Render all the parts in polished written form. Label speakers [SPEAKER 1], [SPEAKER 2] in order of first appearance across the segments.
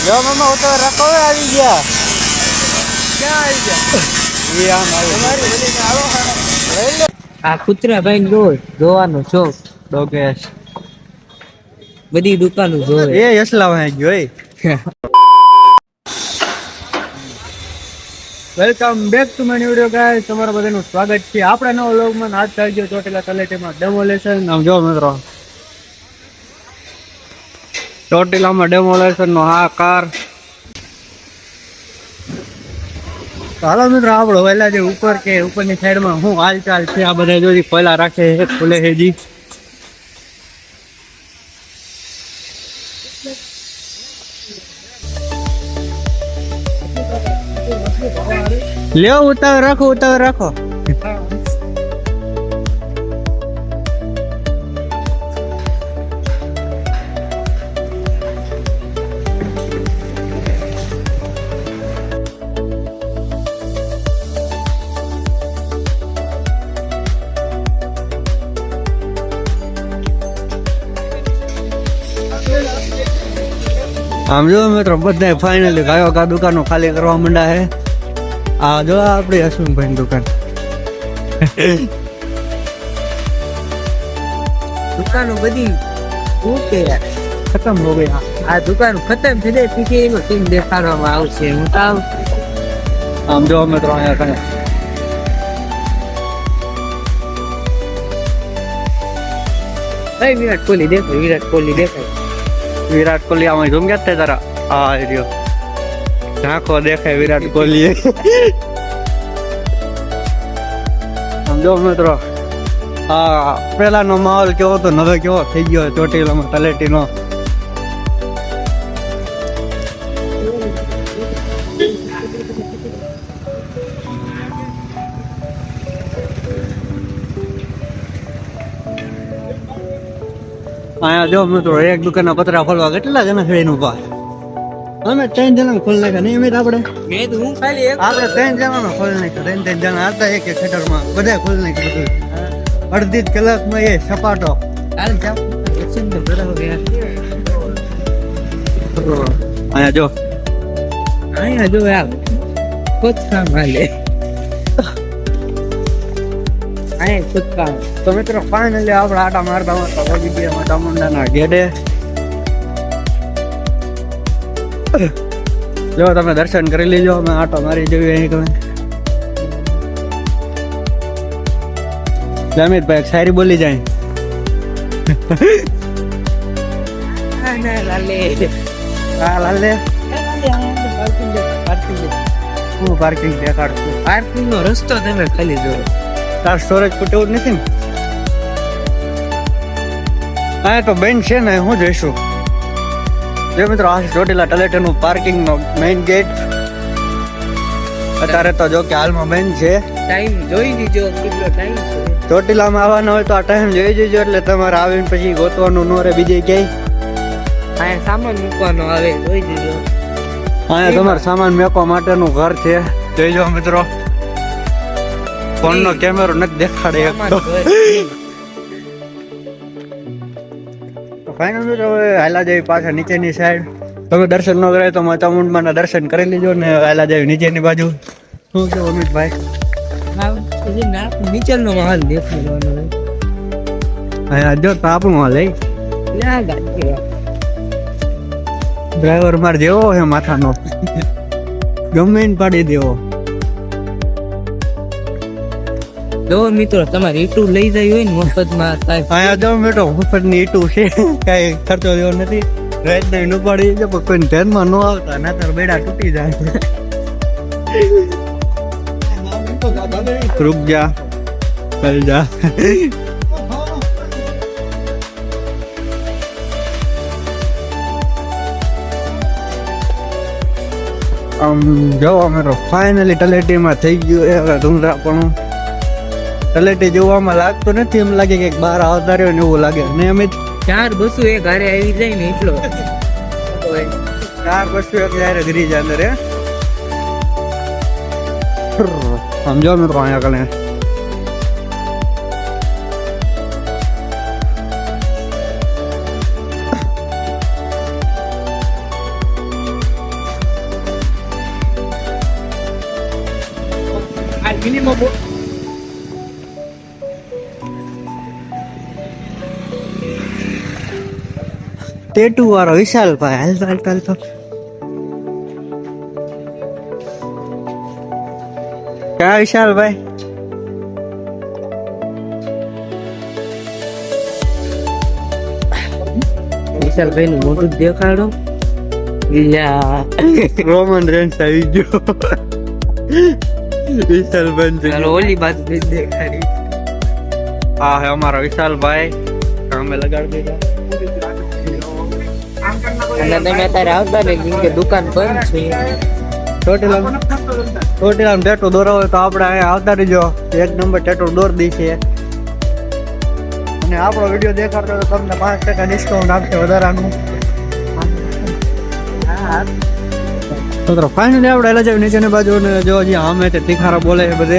[SPEAKER 1] જો મામા ઉતાર રાખો આવી ગયા. ક્યાં આવી ગયા? એ આમ આવ્યો. આ કૂતરા ભાઈ જોવાનો શોખ ડોગેશ બધી દુકાનો જોવે. એ અસલા વાંહી ગયો. Welcome back to my video guys. તમારા બધાનું સ્વાગત છે આપણે નવો વ્લોગમાં. આજ થઈ ગયો ચોટીલા તલેટીમાં ડેમોલેશન. આમ જો મિત્રો ચોટીલામાં ડેમોલેશન નો હાકાર. હાલો મિત્રો આપણો વહેલા જે ઉપર કે ઉપરની સાઈડમાં શું હાલચાલ છે આ બધા જોઈ પહેલા રાખે ખુલે હેજી. લ્યો ઉતાવળ રાખો ઉતાવળ રાખો. આમ જો મિત્રો બધા ફાઇનલી ગાયો ગા દુકાનો ખાલી કરવા માંડ્યા હે. આ જો આપણી અશ્વિનભાઈ દુકાન. દુકાનો બધી ઓકે ખતમ હો ગઈ. આ દુકાન ખતમ થઈ જાય પછી એનો ટીમ દેખાડવામાં આવશે. હું તો આમ જો મિત્રો અહીંયા કને વિરાટ કોહલી દેખાય. વિરાટ કોહલી દેખાય. વિરાટ કોહલી આમાં જોમ ગયા તે તારા આ રહ્યો ઝાંખો દેખાય વિરાટ કોહલી. સમજો મિત્રો હા પેલાનો માહોલ કેવો તો હવે કેવો થઈ ગયો ચોટીલામાં તલેટીનો. અહીંયા જો મિત્રો એક દુકાનના પતરા ખોલવા કેટલા જણા છે એનું પા. અમે 3 જણા ખોલી નાખ્યા નહીં મિત આપણે. હું ખાલી આપણે 3 જણા ખોલી નાખ્યા. 3 જણા હતા એક એક ખેતરમાં બધા ખોલી નાખ્યું. અડધી જ કલાકમાં એ સપાટો. અહીંયા જો યાર ખુદકામ હાલે. તો મિત્રો ફાઇનલી આપણે આટા મારતા મારતા પહોંચી ગયા ચામુંડાના ગેટે. જો તમે દર્શન કરી લેજો. અમે આટો મારી જોઈએ અહીં તમે. અમિતભાઈ એક શાયરી બોલી જાય. હું પાર્કિંગ દેખાડશું. પાર્કિંગ નો રસ્તો તમે ખાલી જોયો. તાર સ્ટોરેજ ફૂટ એવું જ નથી ને. હા તો બેન છે ને હું જઈશું. જો મિત્રો આ ચોટીલા તલેટીનું પાર્કિંગ નો મેઇન ગેટ. અત્યારે તો જો કે હાલમાં બેન છે. ટાઈમ જોઈ દીજો કેટલો ટાઈમ છે. ચોટીલામાં આવવાનો હોય તો આ ટાઈમ જોઈ દીજો એટલે તમારે આવીને પછી ગોતવાનું નો રહે બીજે ક્યાંય. અહીંયા સામાન મૂકવાનો આવે જોઈ દીજો. અહીંયા તમારે સામાન મેકવા માટેનું ઘર છે જોઈજો મિત્રો. ફોન નો કેમેરો નથી દેખાડે એક તો. ફાઇનલ હવે હાલા જેવી પાછા નીચેની સાઈડ. તમે દર્શન ન કરાય તો ચામુંડાના દર્શન કરી લેજો ને હાલા જેવી નીચેની બાજુ. શું છે અમિતભાઈ? નીચેનો માહોલ દેખી લેવાનો. અહીંયા જો તાપનો માહોલ ડ્રાઈવર માર જેવો છે માથાનો ગમે ને પાડી દેવો. જો મિત્રો તમારે ઈટું લઈ જાય હોય ને મફતમાં અહીંયા જો બેટો મફત ની ઈટું છે કઈ ખર્ચો દેવો નથી. રાત ને ઈનું પાડી છે પણ કોઈ ધ્યાનમાં ન આવતા ના તાર બેડા તૂટી જાય. રૂક જા કલ જા. જો અમે ફાઇનલી તલેટીમાં થઈ ગયું એ ધૂંધળા પણ. તલેટી જોવામાં લાગતું નથી. એમ લાગે કે બહાર આવતા રહ્યો ને એવું લાગે ને. અમે 4 બસો એક હારે આવી જાય ને એટલો 4 બસો એક હારે ઘરી જાય અંદર. સમજો મિત્રો અહીંયા કને મિનિમમ ટેટુ વાળો વિશાલભાઈ હાલતો હાલતો હાલતો ક્યાં વિશાલભાઈ વિશાલભાઈ નું મોટું દેખાડો રોમન રેન્સ આવી ગયો વિશાલભાઈ ઓલી બાજુ દેખાડી હા હે અમારા વિશાલભાઈ કામે લગાડી દીધા અને તમે અત્યારે આવતા ને કે દુકાન બંધ છે ચોટીલા ટેટો દોરાવો હોય તો આપણે અહીંયા આવતા રહીજો એક નંબર ટેટો દોર દી છે અને આપણો વિડીયો દેખાડતો તો તમને 5% ડિસ્કાઉન્ટ આપશે વધારાનું તો ફાઇનલી આપણે એલા જાવ નીચેની બાજુ ને જો હજી આમે તે તીખારા બોલે છે બધે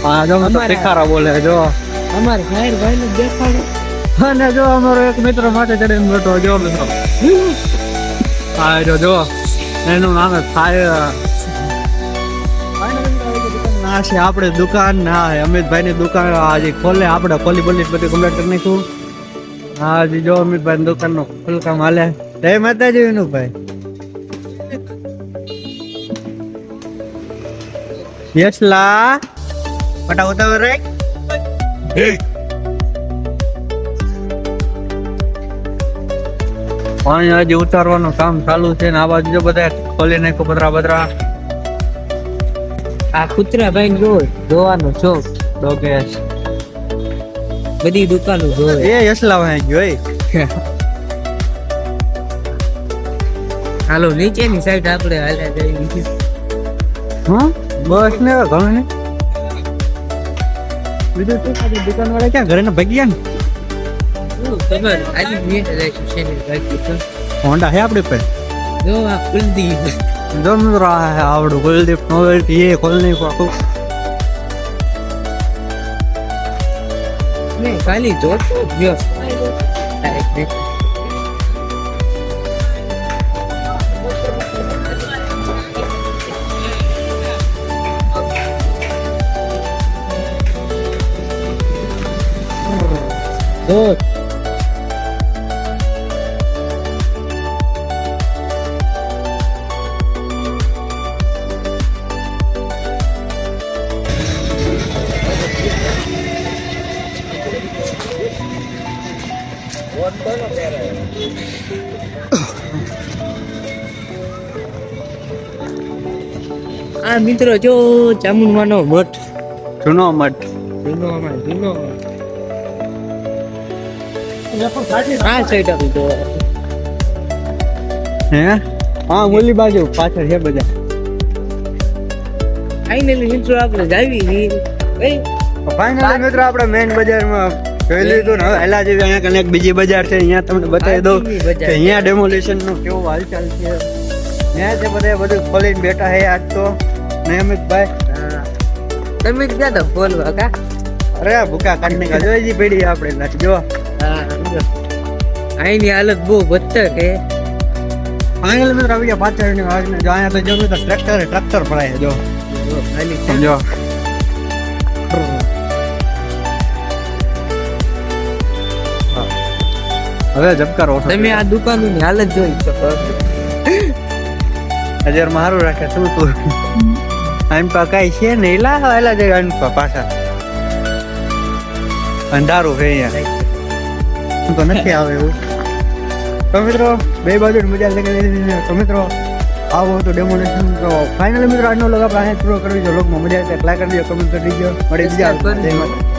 [SPEAKER 1] હા જો તીખારા બોલે જો અમારે ભાઈ ભાઈ ને દેખાડો અને જો અમારો એક મિત્ર માટે ચડીને બેઠો જો મિત્રો હા જો એનું નામ ફાયર ના છે આપણે દુકાન ના હે અમિતભાઈ ની દુકાન આજે ખોલે આપણે ખોલી બોલી બધી કમ્પ્લીટ કરી નાખ્યું હા જી જો અમિતભાઈ ની દુકાન નો ફૂલ કામ હાલે જય માતાજી વિનુભાઈ યસલા પટા ઉતાવળ રે પાણી હજી ઉતારવાનું કામ ચાલુ છે ને આ બાજુ જો બધા ખોલી નાખો પતરા બતરા આ કૂતરા ભાઈ જો જોવાનો શોખ ડોગેશ બધી દુકાનો જોવે એ યસલા ભાઈ જોઈ હાલો નીચેની સાઈડ આપણે હાલ્યા જઈએ હા બસ ને ઘણું ને બીજું તો આ દુકાન વાળા ક્યાં ઘરે ને ભાગ્યા ને ખબર આજે મેં લઈશું છે ને ભાઈ હોન્ડા હે આપણે પર જો આ કુલદીપ જો મિત્રો આ આવડું કુલદીપ નોવેલ્ટી એ ખોલ નહીં પાકું ને ખાલી જોતો જો Good. આ મિત્રો જો ચામુંડવાનો મઠ જૂનો મઠ આ સાઈડ આવી તો હે હા ઓલી બાજુ પાછળ છે બધા ફાઇનલી મિત્રો આપણે જાવી ફાઇનલી મિત્રો આપણે મેઇન બજારમાં જોઈ લીધું ને હવે એલા જેવી અહીંયા કને એક બીજી બજાર છે અહીંયા તમને બતાવી દઉં કે અહીંયા ડેમોલેશન નો કેવો હાલચાલ છે ત્યાં તે બધા બધું ખોલીને બેઠા છે આજ તો નિયમિતભાઈ તમે ક્યાં તો બોલવા કા અરે ભૂકા કાઢને કા જોઈ પડી આપણે જો અહીંની હાલત બહુ બદતર છે ફાઇનલ મિત્રો આવી ગયા પાછળની વાગને જો અહીંયા તો જો તો ટ્રેક્ટર પડાય જો ખાલી જો હવે જબકારો તમે આ દુકાનની હાલત જોઈ શકો હજાર મારું રાખે શું તું આમ પા કઈ છે ને એલા જે આમ પાછા અંધારું છે અહીંયા તો નથી આવે એવું તો મિત્રો બે બાજુ મજા લગાવી તો મિત્રો આવો તો ડેમોનેશન તો ફાઇનલી મિત્રો આજનો લોગ આપણે અહીંયા પૂરો કરવી જો લોગમાં મજા આવે લાઈક કરી દો કમેન્ટ કરી દેજો મળી બીજા